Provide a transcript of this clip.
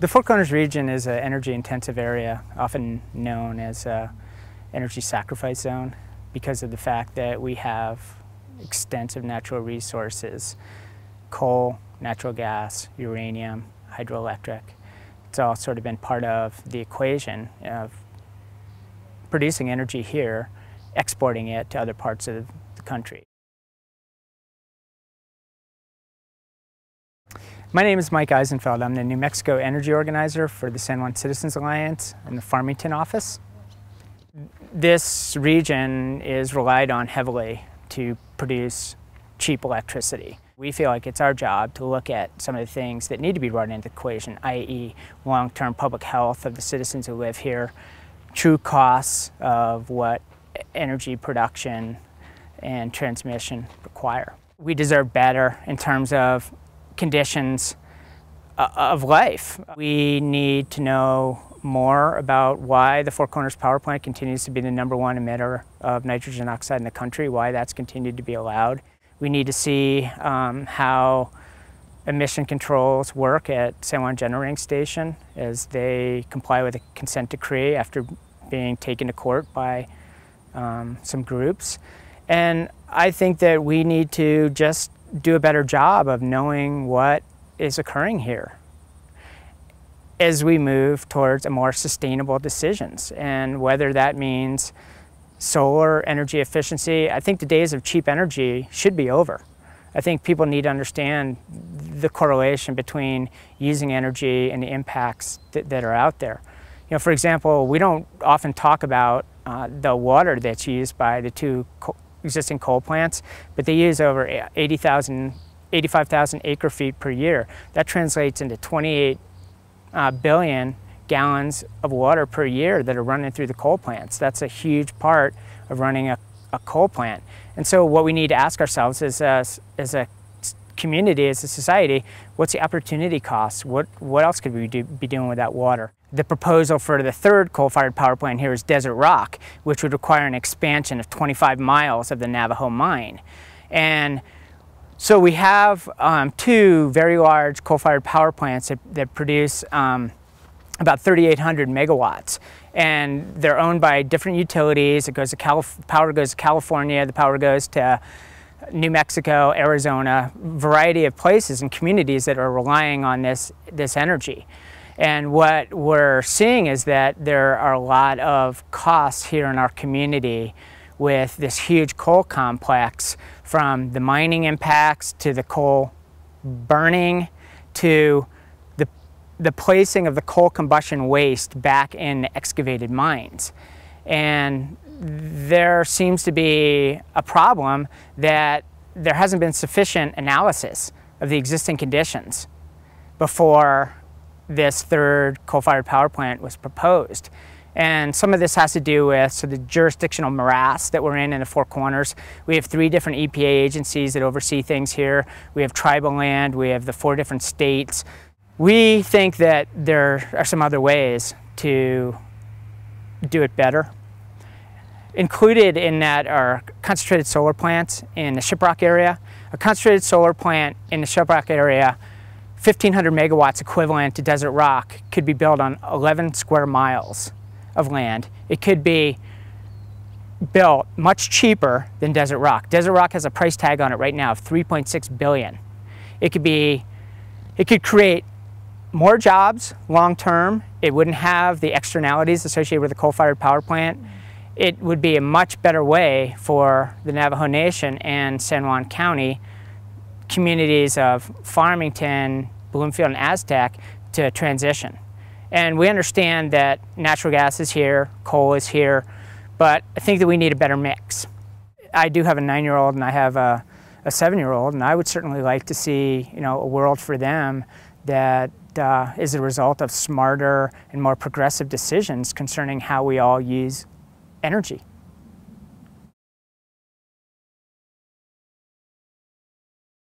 The Four Corners region is an energy-intensive area, often known as an energy sacrifice zone, because of the fact that we have extensive natural resources: coal, natural gas, uranium, hydroelectric. It's all sort of been part of the equation of producing energy here, exporting it to other parts of the country. My name is Mike Eisenfeld. I'm the New Mexico Energy Organizer for the San Juan Citizens Alliance in the Farmington office. This region is relied on heavily to produce cheap electricity. We feel like it's our job to look at some of the things that need to be brought into the equation, i.e. long-term public health of the citizens who live here, true costs of what energy production and transmission require. We deserve better in terms of conditions of life. We need to know more about why the Four Corners power plant continues to be the #1 emitter of nitrogen oxide in the country, why that's continued to be allowed. We need to see how emission controls work at San Juan Generating Station as they comply with a consent decree after being taken to court by some groups. And I think that we need to just do a better job of knowing what is occurring here as we move towards a more sustainable decisions, and whether that means solar energy efficiency. I think the days of cheap energy should be over. I think people need to understand the correlation between using energy and the impacts that are out there. You know, for example, we don't often talk about the water that's used by the two existing coal plants, but they use over 85,000 acre feet per year. That translates into 28 billion gallons of water per year that are running through the coal plants. That's a huge part of running a coal plant. And so what we need to ask ourselves is, as a community, as a society, what's the opportunity cost? What else could we be doing with that water? The proposal for the third coal-fired power plant here is Desert Rock, which would require an expansion of 25 miles of the Navajo mine. And so we have two very large coal-fired power plants that produce about 3,800 megawatts. And they're owned by different utilities. It goes to power goes to California, the power goes to New Mexico, Arizona, variety of places and communities that are relying on this energy. And what we're seeing is that there are a lot of costs here in our community with this huge coal complex, from the mining impacts to the coal burning to the placing of the coal combustion waste back in excavated mines. And there seems to be a problem that there hasn't been sufficient analysis of the existing conditions before this third coal-fired power plant was proposed. And some of this has to do with the jurisdictional morass that we're in the Four Corners. We have 3 different EPA agencies that oversee things here. We have tribal land, we have the 4 different states. We think that there are some other ways to do it better. Included in that are concentrated solar plants in the Shiprock area. A concentrated solar plant in the Shiprock area, 1,500 megawatts equivalent to Desert Rock, could be built on 11 square miles of land. It could be built much cheaper than Desert Rock. Desert Rock has a price tag on it right now of $3.6 billion. It could create more jobs long term. It wouldn't have the externalities associated with a coal-fired power plant. It would be a much better way for the Navajo Nation and San Juan County communities of Farmington, Bloomfield, and Aztec to transition. And we understand that natural gas is here, coal is here, but I think that we need a better mix. I do have a 9-year-old and I have a 7-year-old, and I would certainly like to see, you know, a world for them that is a result of smarter and more progressive decisions concerning how we all use energy.